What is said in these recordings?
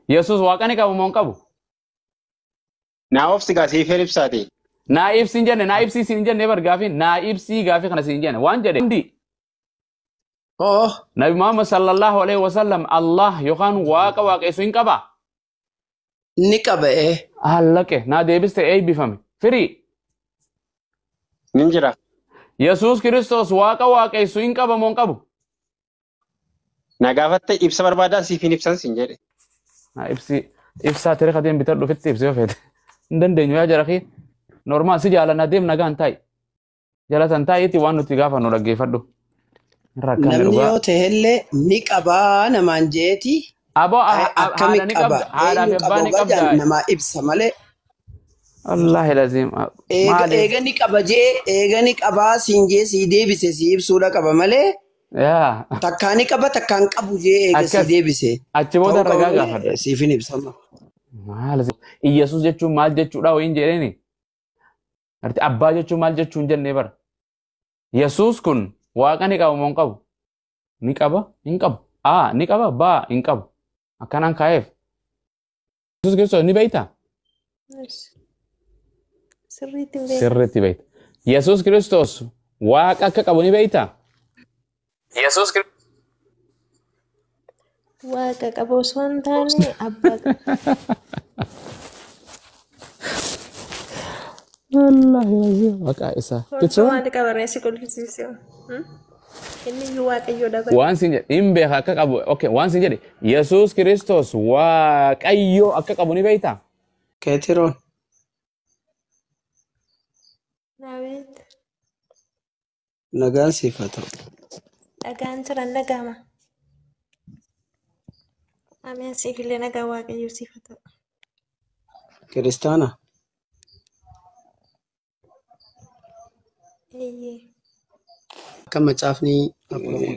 Yesus waaqa ni qabu moo hin qabu? Naa of sigaa siifee ibsaati. Naa ibsiin jenne naa ibsii siin jenne bar gaafii naa ibsii gaafii kana siin jenne waan jedhe hundi. Oh. Nabi Muhammad sallallahu alaihi wasallam Allah yookaan waaqa waaqessu hin qabaa? Ni qaba Allaqe naa deebiste eebbifame firii. Nin jira. Yesus Kiristoos waaqa waaqessu hin qaba moo hin qabu? Na gaafatte ibsa barbaadaa siifin ibsan siin jedhe. Naa ibsaa tere kadeen bitar dhufetti ibsee feete. Hin dandeenyu yaa jara kee. Normaal si jaalanna deem nagaan taa'i. Jalatan taa'iitti waan nuti gaafa nu dhaggeeffadhu. namni yoo ta'ellee ni qabaa namaan jeeti. Aboo akkami qaba eenyu qaba gajaan namaa ibsa malee. Allah lazim. Eega ni qaba jee eega ni qabaa siin jee sii deebise sii ibsuudha qaba malee. Takkaan ni qaba takkaan qabu jee eega sii deebise. Achi booda ragaa gaafadha. Siifin ibsama. Iyesuus jechuun maal jechuudha wayin jedheeni. Abbaa jechuun maal jechuun jennee bara. Yesuus kun waaqa ni qaba moo hin qabu? Ni qaba hin qabu. Ni qaba baa hin qabu. Akkanaan kaa'eef. Yesuus Kiristoos ni beektaa? Sirriitti beekta. Yesuus Kiristoos waaqa akka qabu ni beektaa? Yesuus waaqa qabu osoo hin taane abbaa qaba. Allah ya maka isa. Kitso ada kabarnya sih kalau sih. Ini juga kayu dapat. Wan sinja imbe akka qabu. Okay, wan sinja di. Yesus Kristus waaqayyo akka qabu ni beekta? Keetiroon. Naawit. Nagaan siifatu. Nagaan jiran nagama. Ameen siifillee nagaa waaqayyo siifatu. Kiristaana. Akka macaafni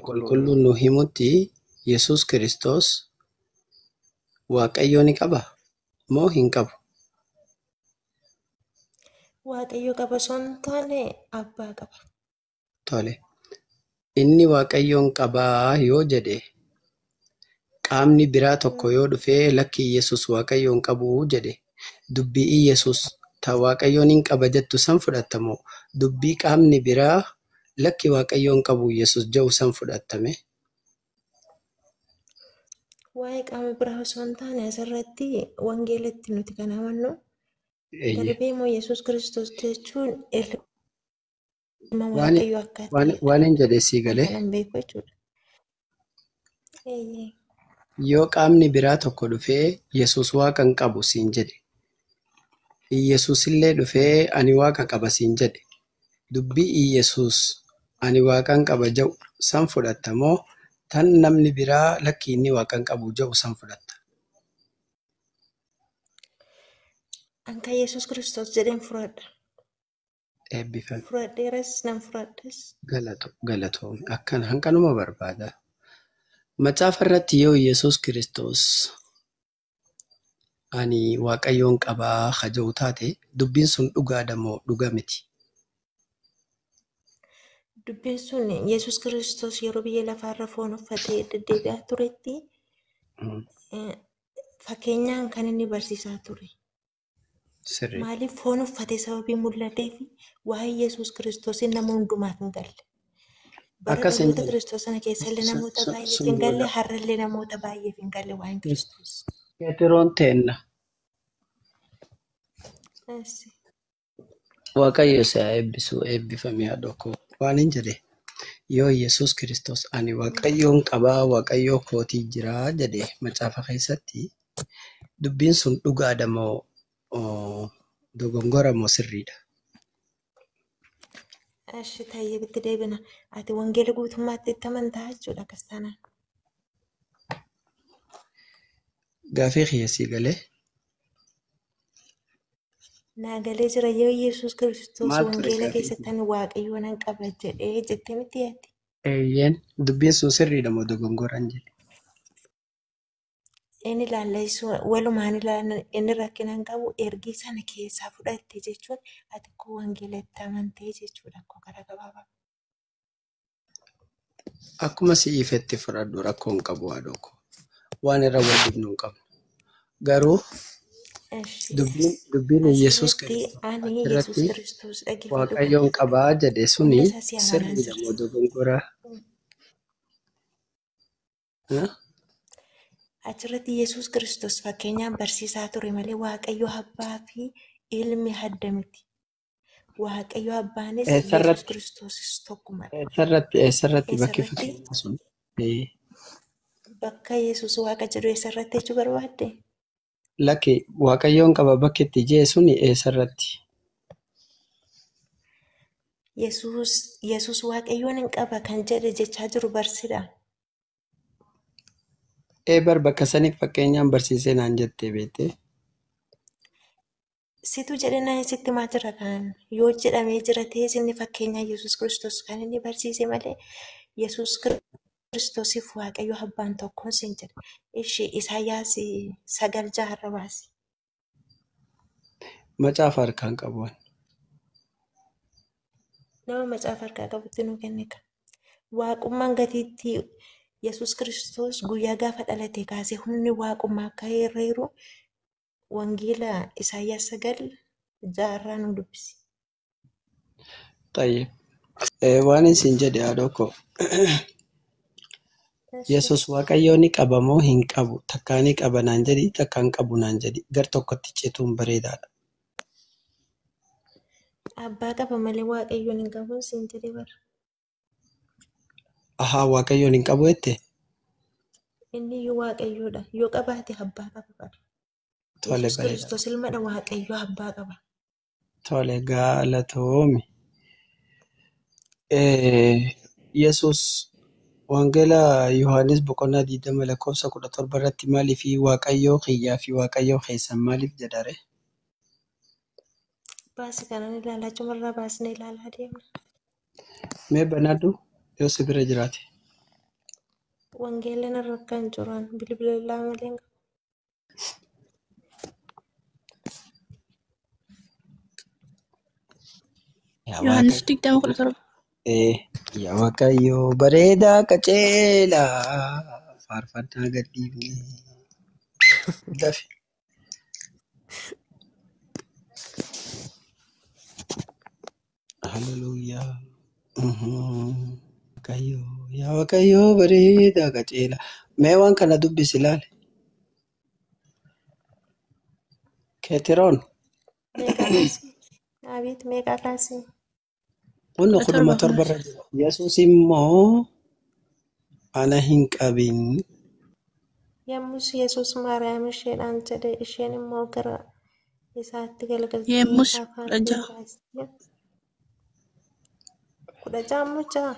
qulqulluun nu himutti Yesuus Kiristoos waaqayyo ni qaba moo hin qabu? Waaqayyo qaba osoo hin taane abbaa qaba. Tole. Inni waaqayyoon qabaa yoo jedhe qaamni biraa tokko yoo dhufee lakki Yesuus waaqayyoon qabu jedhe dubbii Yesuus ta waaqayyoon hin qaba jettu san fudhatamoo dubbii qaamni biraa lakki waaqayyoon qabu Yesuus jedhu san fudhatame. Waa'ee qaama biraa osoo hin taane asirratti wangeelatti nuti kan amannu darbee moo Yesuus Kiristoos jechuun ilma waaqayyo akkaata. Waan hin jedhe sii galee. Yoo qaamni biraa tokko dhufee Yesuus waaqa hin qabu siin jedhe. Yesuus illee dhufee ani waaqa qaba siin jedhe. Dubbii Yesuus ani waaqan qaba jedhu san fudhatta moo tan namni biraa lakki inni waaqan qabu jedhu san fudhatta? Anka Yesuus Kiristoos jedheen fudhadha. Eebbifame. Fudhadheeras nan fudhadhas. Galatoomne akkan hanqanuma barbaada. Macaafa irratti yoo Yesuus Kiristoos ani waaqayyoon qabaa haja'u taate dubbiin sun dhugaadha moo dhuga miti? Dubbiin sun Yesuus Kiristoos yeroo biyya lafaarra foon uffatee deddeebi'aa turetti fakkeenyaan kan inni barsiisaa ture. Maaliif foon uffatee sababii mul'ateef waa'ee Yesuus Kiristoos nama hundumaaf hin galle. Bara namoota Kiristoos sana keessa illee namoota baay'eef hin galle har'allee namoota baay'eef hin galle waa'een Kiristoos. Keetiroon teenna. Waaqayyo isaa eebbisuu eebbifame haadha koo waan hin jedhe yoo Yesuus Kiristoos ani waaqayyoon qabaa waaqayyoo kootii jiraa jedhe macaafa keessatti dubbiin sun dhugaadha moo dogongora moo sirriidha? Ashi tayyee bitti deebina. Ati wangeela guutummaatti itti amantaa jechuudha kiristaanaan. Gaafii keessii galee. Naagalee jira yoo Yesuus Kiristoos wangeela keessatti ani waaqayyoon nan qaba jedhee jettee miti yaatti. Eeyyeen dubbiin sun sirriidha moo dogongoraan jedhe? Inni ilaalleessu walumaan inni rakkinaan qabu ergii sana keessaa fudhatte jechuun ati koo wangeelatti amantee jechuudha akkoo gara gabaabaa. Akkuma si'iifetti fudhadhu rakkoon qabu haadha koo waan irra wal dibnu hin qabnu. garuu Eshi. dubbiin Yesuus Asirratti ani Yesuus irratti Kiristoos dhaggeeffadhu. Waaqayyoon qabaa jedhe suni Hunda isaa si amanaa sirriidha jira. moo dogongora? Achirratti Yesuus Kiristoos fakkeenyaan barsiisaa ture malee Waaqayyo Abbaa fi Ilmi adda miti. Waaqayyo Abbaanis Yesuus Eessarratti Kiristoosis tokkumadha. eessarratti bakki Eessarratti fakkeenyaa sun bakka Yesuus Waaqa jedhu eessarratti jechuu barbaadde? lakki Waaqayyoon qaba bakki itti jee suni eessarratti? Yesuus Waaqayyoon hin qaba kan jedhe jechaa jiru barsiidha. Bar bakka saniif fakkeenyaan barsiisee naan jettee beektee? Situ jedhanii sitti maa jira kan yoo jedhamee jira ta'e inni fakkeenyaa Yesuus Kiristoos kan inni barsiise malee Yesuus Kiristoosiif Waaqayyo Abbaan tokkoon siin jedha. Ishee Isaayyaas 9:6 baasi. Macaafa harkaan qabuun. Nama macaafa harkaa qabutti nu kenne kan. Waaqummaan gatiitti Yesuus Kiristoos guyyaa gaafa dhalate kaasee humni waaqummaa akka herreeru wangeela Isaayyaas 9:6 nu dubbisi. Tayyib. Waan isin jedhe haadhoko. Yesuus Waaqayyoon ni qaba moo hin qabu? Takkaa ni qaba naan jedhi, takkaa hin qabu naan jedhi. Gar tokkotti cituun bareedaadha. Abbaa qaba malee Waaqayyoon hin qabu siin jedhe bara. Ahaa Waaqayyoon hin qabu jette? Inni iyyuu Waaqayyoodha. Yoo qabaate abbaa qaba bara. Tole Yesuus bareeda. Kiristoos ilmadha Waaqayyoo abbaa qaba. Tole galatoomi. Yesuus Wangeela Yohaannis boqonnaa 20:17 irratti maaliif Waaqayyoo kiyyaa fi Waaqayyoo keessan maaliif jedhare? Baasi kanan ilaalaa cumarraa baasnee ilaalaa deemna. Mee banadhu yoo si bira jiraate. Wangeelli narra kan jiran bilbila illaa malee hin qabu. Yohaannis 20:17. Yaa Waaqayyoo bareedaa qaceelaa faarfannaa gadhiifne. Dafi. Hallelujaa. Yaa Waaqayyoo bareedaa qaceelaa. Mee waan kana dubbisi ilaali. Keetiroon. Meeqaa kaasee? Abiit meeqaa kaasee? Wanna 17 irra jira. Yesuus immoo ana hin qabin. Yommus Yesuus Maariyaam isheedhaan jedhe isheen immoo gara isaatti galagaltee Yemmus afaan 16. baastee 16 mucaa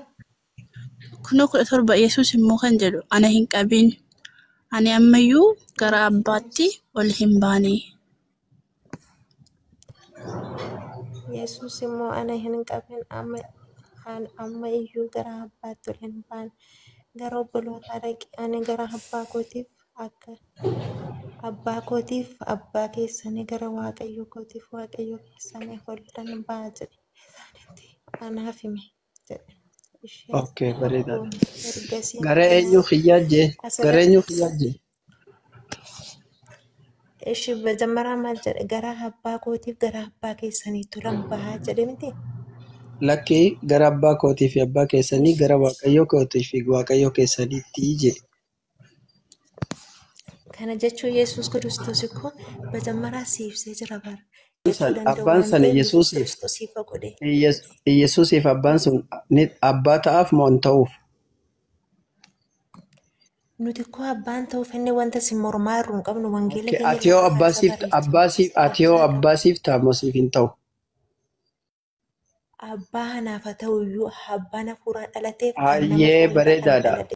Kunoo 17 Yesuus immoo kan jedhu ana hin qabin. Ani ammayyuu gara abbaatti ol hin baane. Yesuus immoo ana hin qabin amma iyyuu gara abbaatti ol hin baane gara obbolootaa dhaqe ani gara abbaa kootiif akka abbaa kootiif abbaa keessanii gara waaqayyo kootiif waaqayyo keessanii ol nan ba'a jedhe isaanitti anaaf hime jedhe. Isheen Okay, bareedaadha. ergasii Gara eenyu xiyyaajjee? Gara eenyu xiyyaajjee? Ishi majammaraa maal jedhe gara abbaa kootiif gara abbaa keessaniitti ol nan ba'a jedhe miti. Lakkii gara abbaa kootii fi abbaa keessanii gara waaqayyoo kootii fi waaqayyoo keessaniitti je. Kana jechuun Yesuus Kiristoos ikkoo majammaraa siibsee jira bara. Jechuu danda'u Abbaan waan sana ta'eef Yesuus Yesuusiif Kiristoosiif godhe. Yesuusiif abbaan sun abbaa ta'aaf moo hin ta'uuf? Nuti ikkoo abbaan ta'uuf inni wanta si mormaa irru hin qabnu wangeela keenya Ati yoo barreessa abbaasiif ta'a moo siif hin ta'u? abbaa anaaf haa ta'u iyyuu abbaan hafuuraan dhalateef kan nama Baay'ee foonidhaan bareedaadha. dhalate.